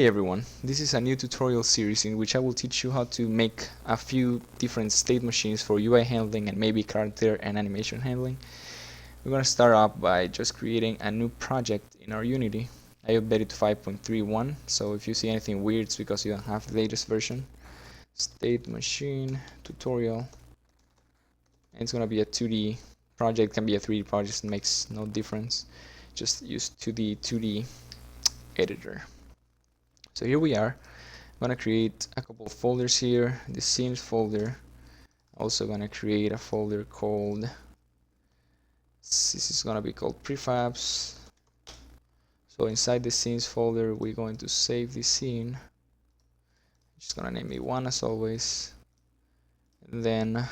Hey everyone, this is a new tutorial series in which I will teach you how to make a few different state machines for UI handling and maybe character and animation handling. We're going to start off by just creating a new project in our Unity. I updated to 5.31, so if you see anything weird it's because you don't have the latest version. StateMachine tutorial, and it's going to be a 2D project, can be a 3D project, it makes no difference. Just use 2D editor. So here we are. I'm gonna create a couple of folders here. The scenes folder. Also gonna create a folder called, this is gonna be called Prefabs. So inside the scenes folder we're going to save the scene. Just gonna name it 1 as always. And then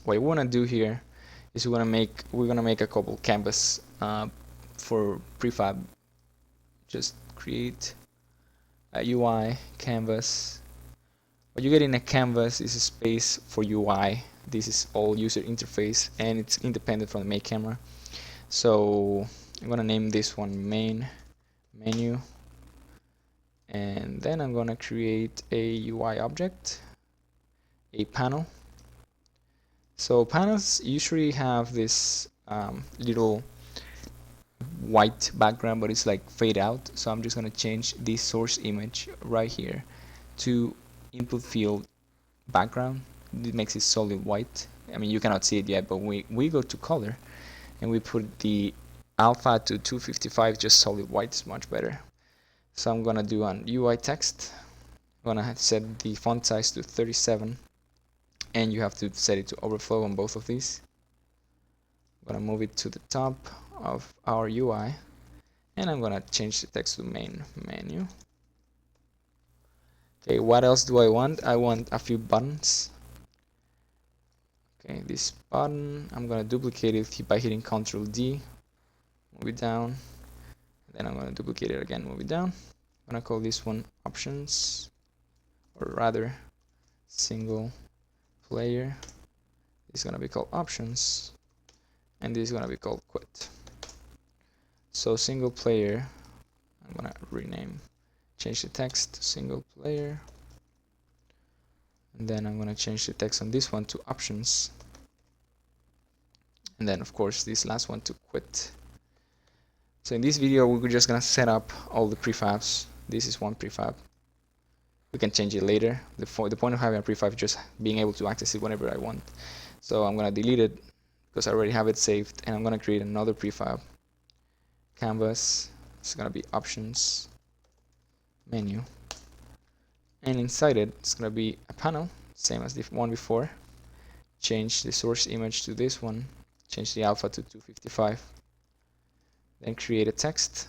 what we wanna do here is we're gonna make a couple canvas for prefab. Just create a UI canvas. What you get in a canvas is a space for UI. This is all user interface and it's independent from the main camera. So I'm gonna name this one main menu, and then I'm gonna create a UI object, a panel. So panels usually have this little white background, but it's like fade out. So I'm just gonna change this source image right here to input field background. It makes it solid white. I mean, you cannot see it yet, but we go to color and we put the alpha to 255. Just solid white is much better. So I'm gonna do an UI text. I'm gonna set the font size to 37, and you have to set it to overflow on both of these. I'm gonna move it to the top of our UI, and I'm gonna change the text to main menu. Okay, what else do I want? I want a few buttons. Okay, this button, I'm gonna duplicate it by hitting Ctrl D, move it down, then I'm gonna duplicate it again, move it down. I'm gonna call this one options, or rather single player. This is gonna be called options, and this is gonna be called quit. So single player, I'm gonna change the text to single player, and then I'm gonna change the text on this one to options, and then of course this last one to quit. So in this video we're just gonna set up all the prefabs. This is one prefab. We can change it later. The point of having a prefab is just being able to access it whenever I want. So I'm gonna delete it because I already have it saved, and I'm gonna create another prefab canvas. It's gonna be options menu, and inside it it's gonna be a panel, same as the one before. Change the source image to this one, change the alpha to 255, then create a text,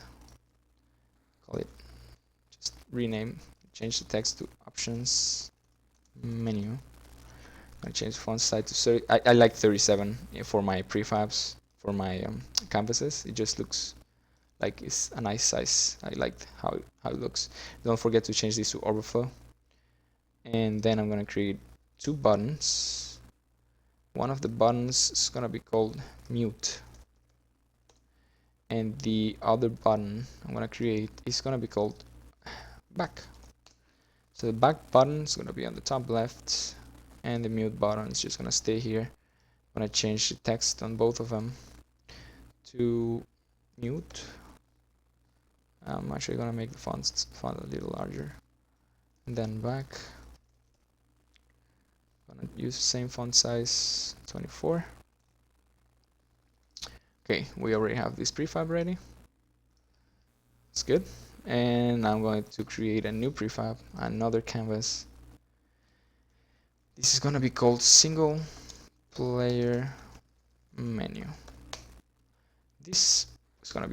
call it, just change the text to options menu. I'm gonna change the font size to 30. I like 37 for my prefabs, for my canvases. It just looks like it's a nice size. I like how it looks. Don't forget to change this to overflow. And then I'm gonna create two buttons. One of the buttons is gonna be called mute, and the other button I'm gonna create is gonna be called back. So the back button is gonna be on the top left, and the mute button is just gonna stay here. I'm gonna change the text on both of them to mute. I'm actually gonna make the font a little larger, and then back. I'm gonna use the same font size, 24. Okay, we already have this prefab ready. It's good. And I'm going to create a new prefab, another canvas. This is gonna be called single player menu. This is gonna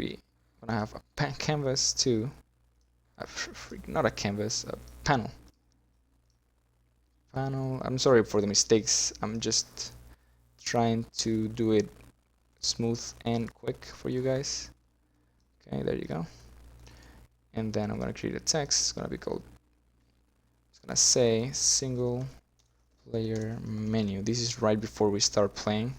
have a canvas too. Not a canvas, a panel. I'm sorry for the mistakes. I'm just trying to do it smooth and quick for you guys. Okay, there you go. And then I'm gonna create a text. It's gonna say single player menu. This is right before we start playing,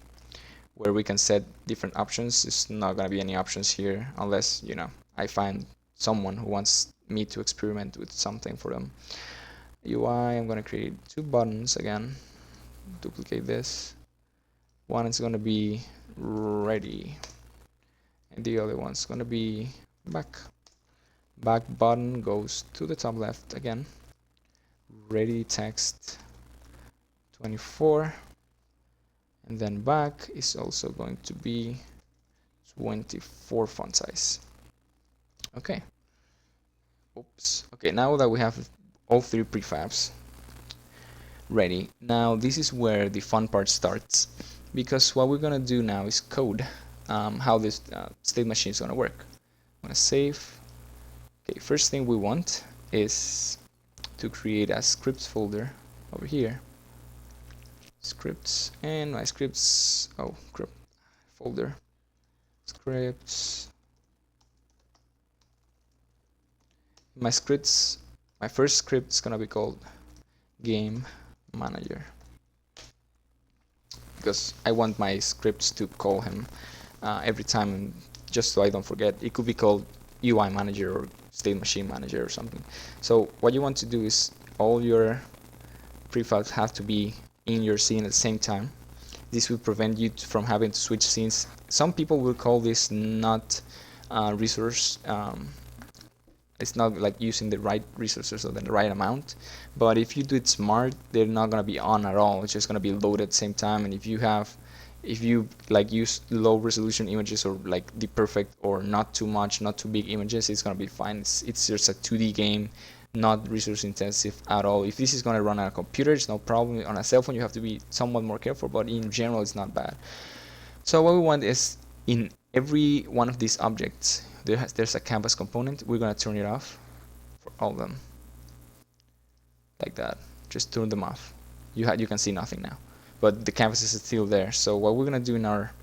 where we can set different options. It's not gonna be any options here unless, you know, I find someone who wants me to experiment with something for them. UI, I'm gonna create 2 buttons again, duplicate this. One is gonna be ready, and the other one's gonna be back. Back button goes to the top left again. Ready text 24, and then back is also going to be 24 font size. Okay. Oops. Okay, now that we have all 3 prefabs ready, now this is where the fun part starts, because what we're gonna do now is code how this StateMachine is gonna work. I'm gonna save. Okay, first thing we want is to create a scripts folder over here. Scripts, and my scripts, folder, scripts. My first script is gonna be called Game Manager, because I want my scripts to call him every time, just so I don't forget. It could be called UI Manager or StateMachine Manager or something. So what you want to do is all your prefabs have to be in your scene at the same time. This will prevent you from having to switch scenes. Some people will call this not resource. It's not like using the right resources or the right amount, but if you do it smart, they're not going to be on at all. It's just going to be loaded at the same time. And if you like use low resolution images, or like the perfect or not too much, not too big images, it's going to be fine. It's just a 2D game, not resource intensive at all. If this is going to run on a computer, it's no problem. On a cell phone, you have to be somewhat more careful, but in general, it's not bad. So what we want is, in every one of these objects, there's a canvas component. We're going to turn it off for all of them, like that. Just turn them off. You can see nothing now, but the canvas is still there. So what we're going to do in our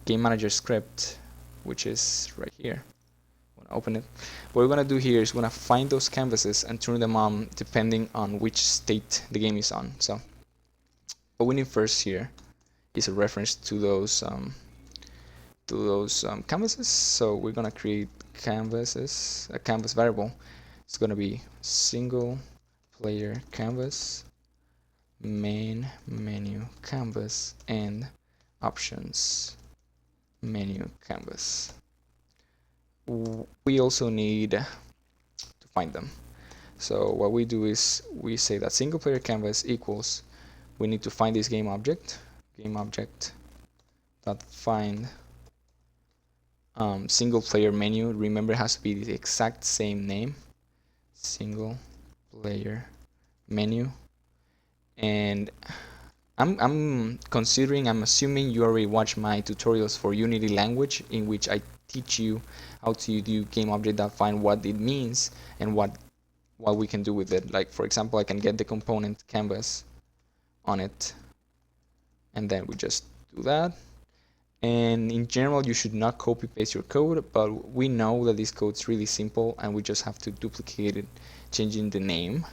game manager script, which is right here, I'm going to open it. What we're going to do here is we're going to find those canvases and turn them on depending on which state the game is on. So what we need first here is a reference to those canvases. So we're gonna create canvases, a canvas variable. It's gonna be single player canvas, main menu canvas, and options menu canvas. We also need to find them. So what we do is we say that single player canvas equals, we need to find this game object dot find single player menu. Remember, it has to be the exact same name, single player menu. And I'm assuming you already watched my tutorials for Unity language, in which I teach you how to do game object.find, what it means and what we can do with it. Like, for example, I can get the component canvas on it, and then we just do that. And in general, you should not copy paste your code, but we know that this code is really simple and we just have to duplicate it, changing the name.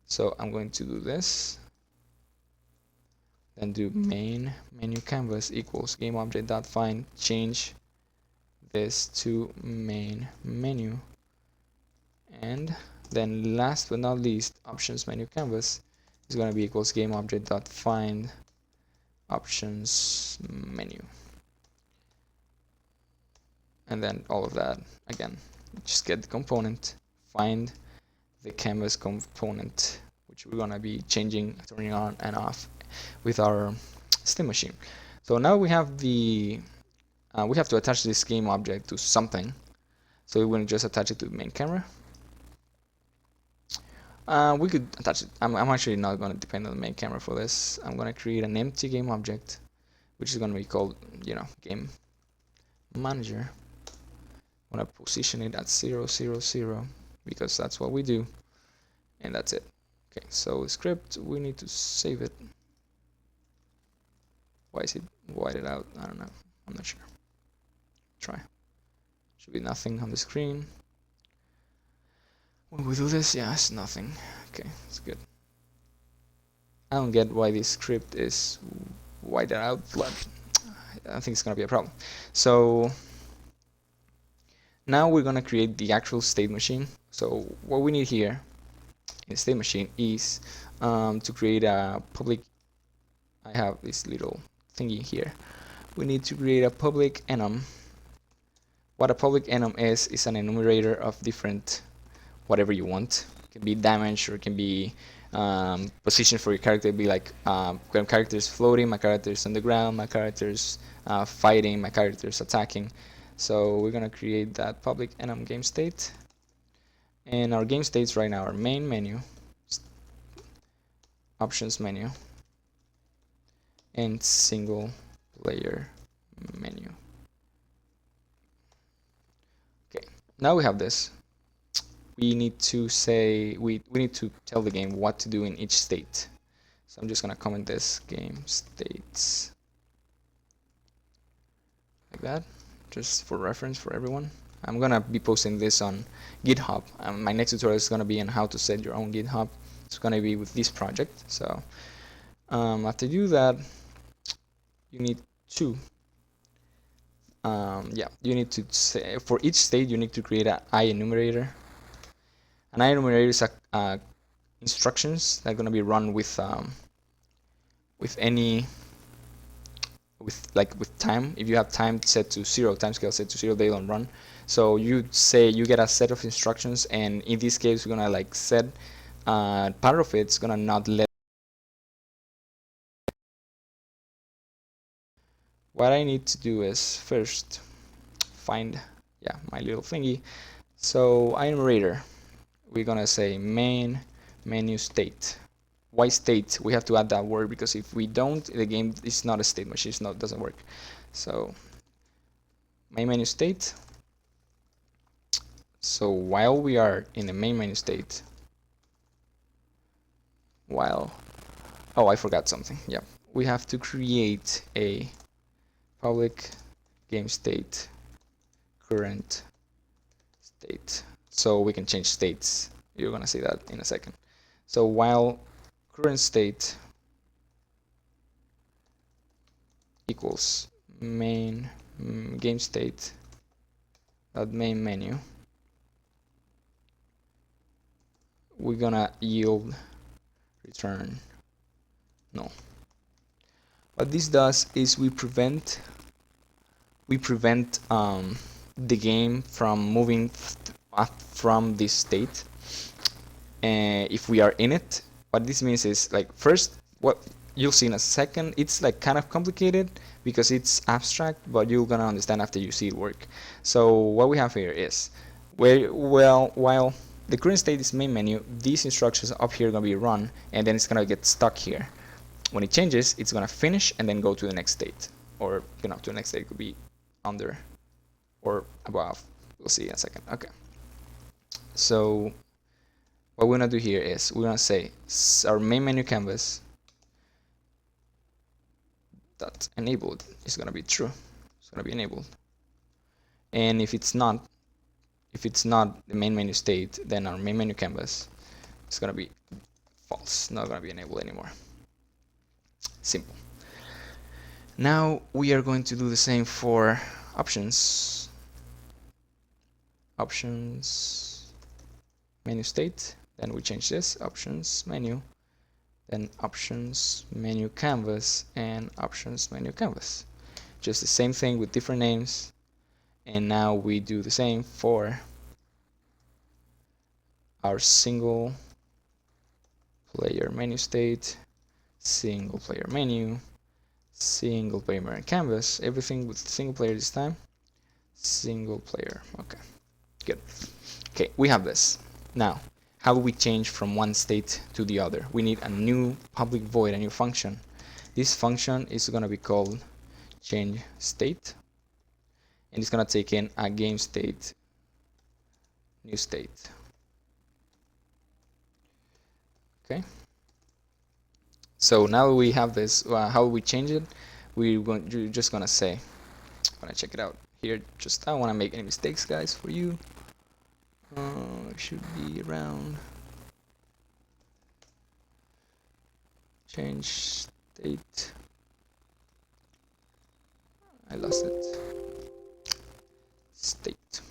So I'm going to do this, then do main menu canvas equals game object.find, change this to main menu, and then last but not least, options menu canvas is going to be equals game object.find options menu. And then all of that again, just get the component, find the canvas component, which we're gonna be changing, turning on and off with our StateMachine. So now we have we have to attach this game object to something. So we're going to just attach it to the main camera. We could attach it. I'm actually not going to depend on the main camera for this. I'm going to create an empty game object, which is going to be called, game manager. I'm going to position it at 0, 0, 0, because that's what we do, and that's it. Okay, so the script, we need to save it. Why is it whited out? I don't know. I'm not sure. Try. Should be nothing on the screen. When we do this, yeah, it's nothing. Okay, it's good. I don't get why this script is whited out, but I don't think it's gonna be a problem. So now we're gonna create the actual StateMachine. So what we need here in StateMachine is to create a public. I have this little thingy here. We need to create a public enum. What a public enum is an enumerator of different whatever you want. It can be damage, or it can be position for your character. It'd be like my character's floating, my character's on the ground, my character's fighting, my character's attacking. So we're gonna create that public enum game state. And our game states right now are main menu, options menu, and single player menu. Okay, now we have this. We need to say we need to tell the game what to do in each state. So I'm just gonna comment this game states like that, just for reference for everyone. I'm gonna be posting this on GitHub. My next tutorial is gonna be on how to set your own GitHub. It's gonna be with this project. So after you do that, you need to you need to say, for each state you need to create an I enumerator. An I enumerator is a instructions that are going to be run with any with time. If you have time set to 0, time scale set to 0, they don't run. So you say you get a set of instructions, and in this case we're gonna like set part of it's gonna not let. What I need to do is first find my little thingy. So enumerator, we're gonna say main menu state. Why state? We have to add that word, because if we don't, the game is not a state machine. It doesn't work. So main menu state. So while we are in the main menu state, I forgot something. Yeah, we have to create a public game state current state, so we can change states. You're gonna see that in a second. So while current state equals main game state dot main menu, we're gonna yield return null. What this does is we prevent the game from moving from this state if we are in it. What this means is, like, first, what you'll see in a second, it's like kind of complicated because it's abstract, but you're gonna understand after you see it work. So what we have here is while the current state is main menu, these instructions up here are gonna be run, and then it's gonna get stuck here. When it changes, it's gonna finish and then go to the next state, or to the next state. It could be under or above. We'll see in a second. Okay. So what we're gonna do here is we're gonna say our main menu canvas dot enabled is gonna be true. It's gonna be enabled. And if it's not the main menu state, then our main menu canvas is gonna be false. Not gonna be enabled anymore. Simple. Now we are going to do the same for options. Options menu state. Then we change this, options menu, then options menu canvas, and options menu canvas. Just the same thing with different names. And now we do the same for our single player menu state, single player menu, single player canvas, everything with single player this time. Single player. Okay, good. Okay, we have this. Now, how do we change from one state to the other? We need a new public void, a new function. This function is going to be called change state, and it's going to take in a game state, new state. Okay. So now we have this. How we change it? We're just gonna say, when I check it out here, I don't want to make any mistakes, guys. For you, it should be around change state. I lost it. State.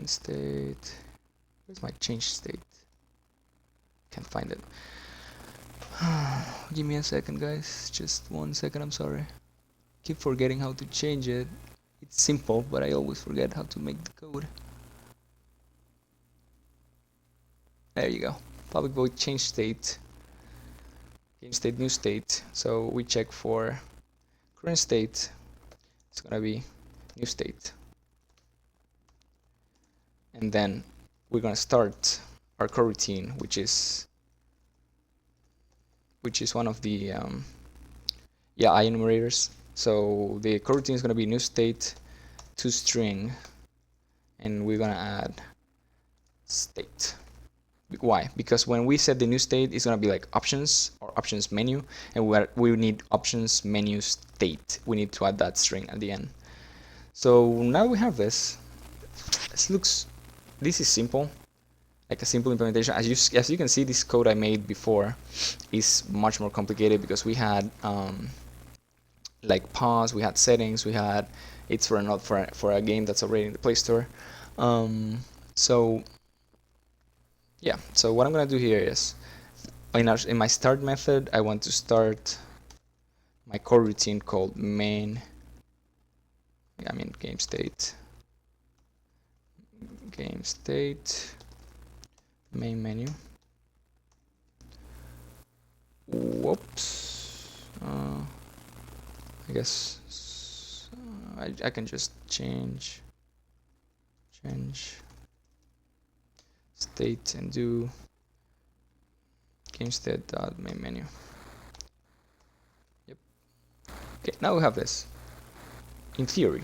current state. Where's my change state? Can't find it. Give me a second, guys. Just 1 second. I'm sorry. Keep forgetting how to change it. It's simple, but I always forget how to make the code. There you go. Public void change state. Change state, new state. So we check for current state. It's gonna be new state. And then we're gonna start our coroutine, which is one of the I enumerators. So the coroutine is gonna be new state to string, and we're gonna add state. Why? Because when we set the new state, it's gonna be like options or options menu, and we need options menu state. We need to add that string at the end. So now we have this. This is simple, like a simple implementation. As you can see, this code I made before is much more complicated because we had like pause, we had settings, we had it's for a game that's already in the Play Store. So yeah, so what I'm gonna do here is in my start method, I want to start my coroutine called game state main menu. Whoops. I guess I can just change state and do game state dot main menu. Yep. Okay, now we have this. In theory,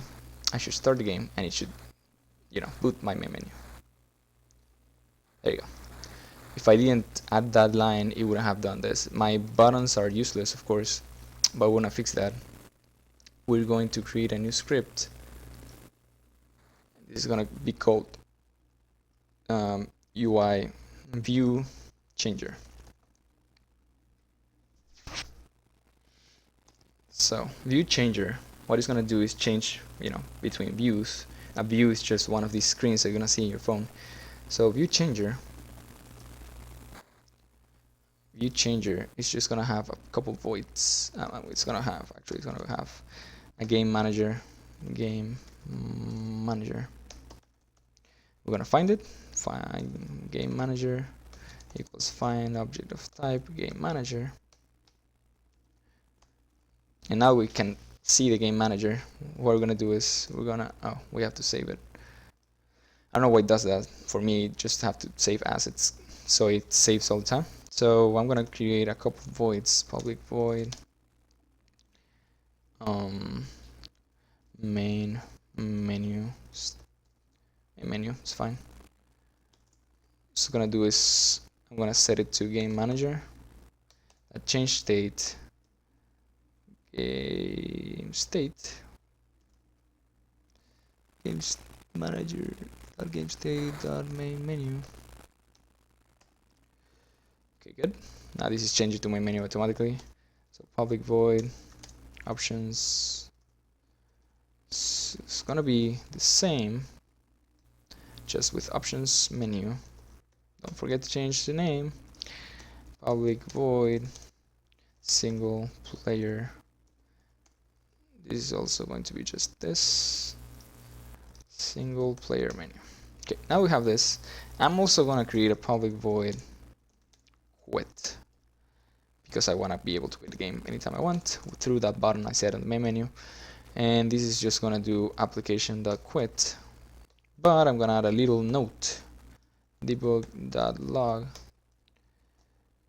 I should start the game and it should, boot my main menu. There you go. If I didn't add that line, it wouldn't have done this. My buttons are useless, of course, but we're gonna fix that. We're going to create a new script. This is gonna be called UI view changer. So view changer, what it's gonna do is change, between views. A view is just one of these screens that you're gonna see in your phone. So view changer is just gonna have a couple voids. It's gonna have a game manager. We're gonna find it. Find game manager equals find object of type game manager. And now we can see the game manager. What we're gonna do is we have to save it. I don't know why it does that. For me, just have to save assets, so it saves all the time. So I'm gonna create a couple of voids. Public void main menu. It's fine. So I'm gonna do is I'm gonna set it to game manager. A change state. Game state. Game manager. Game state main menu. Okay, good. Now this is changing to my menu automatically. So public void options. It's gonna be the same, just with options menu. Don't forget to change the name. Public void single player. This is also going to be just this single player menu. Okay, now we have this. I'm also gonna create a public void quit, because I want to be able to quit the game anytime I want through that button I set on the main menu. And this is just gonna do application.quit, but I'm gonna add a little note. Debug.log.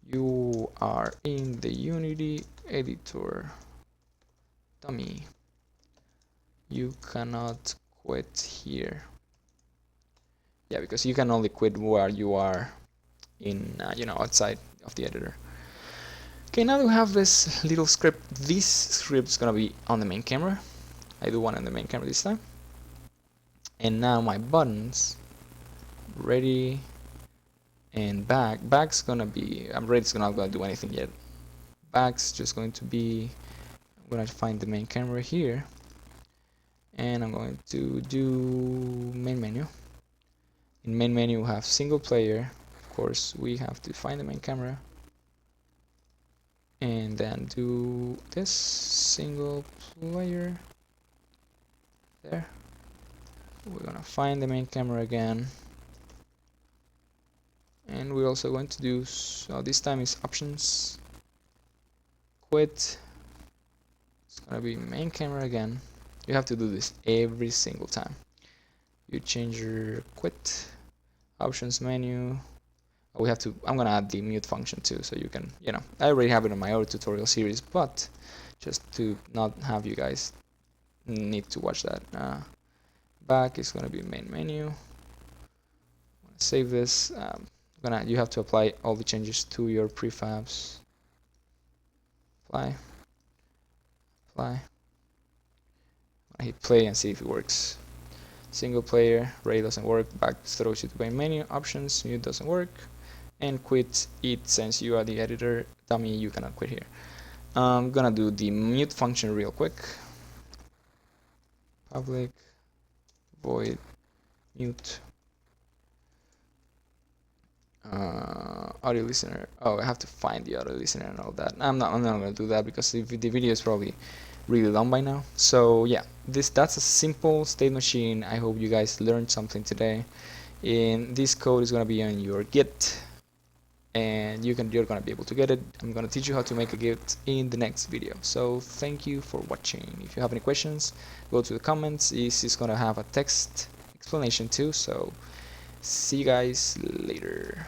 You are in the Unity editor, dummy. You cannot quit here. Yeah, because you can only quit where you are in outside of the editor. Okay, now we have this little script. This script is gonna be on the main camera. I do one on the main camera this time. And now my buttons, ready and back. Back's gonna be, I'm ready, it's not gonna do anything yet. Back's just going to be, I'm gonna find the main camera here, and I'm going to do main menu. In main menu we have single player. Of course we have to find the main camera and then do this single player there. We're gonna find the main camera again, and we're also going to do, so this time is options, quit. It's gonna be main camera again. You have to do this every single time. You change your quit, options menu. We have to, I'm gonna add the mute function too, so you can, you know, I already have it in my other tutorial series, but just to not have you guys need to watch that. Back is gonna be main menu. Save this. You have to apply all the changes to your prefabs. Apply. I hit play and see if it works. Single player, Ray doesn't work, back throws you to main menu, options, mute doesn't work, and quit, it since you are the editor, dummy, you cannot quit here. I'm gonna do the mute function real quick. Public void mute audio listener. Oh, I have to find the audio listener and all that. I'm not gonna do that because the video is probably really long by now. So yeah, that's a simple StateMachine. I hope you guys learned something today. And this code is gonna be on your Git, and you're gonna be able to get it. I'm gonna teach you how to make a Git in the next video. So thank you for watching. If you have any questions, go to the comments. This is gonna have a text explanation too. So see you guys later.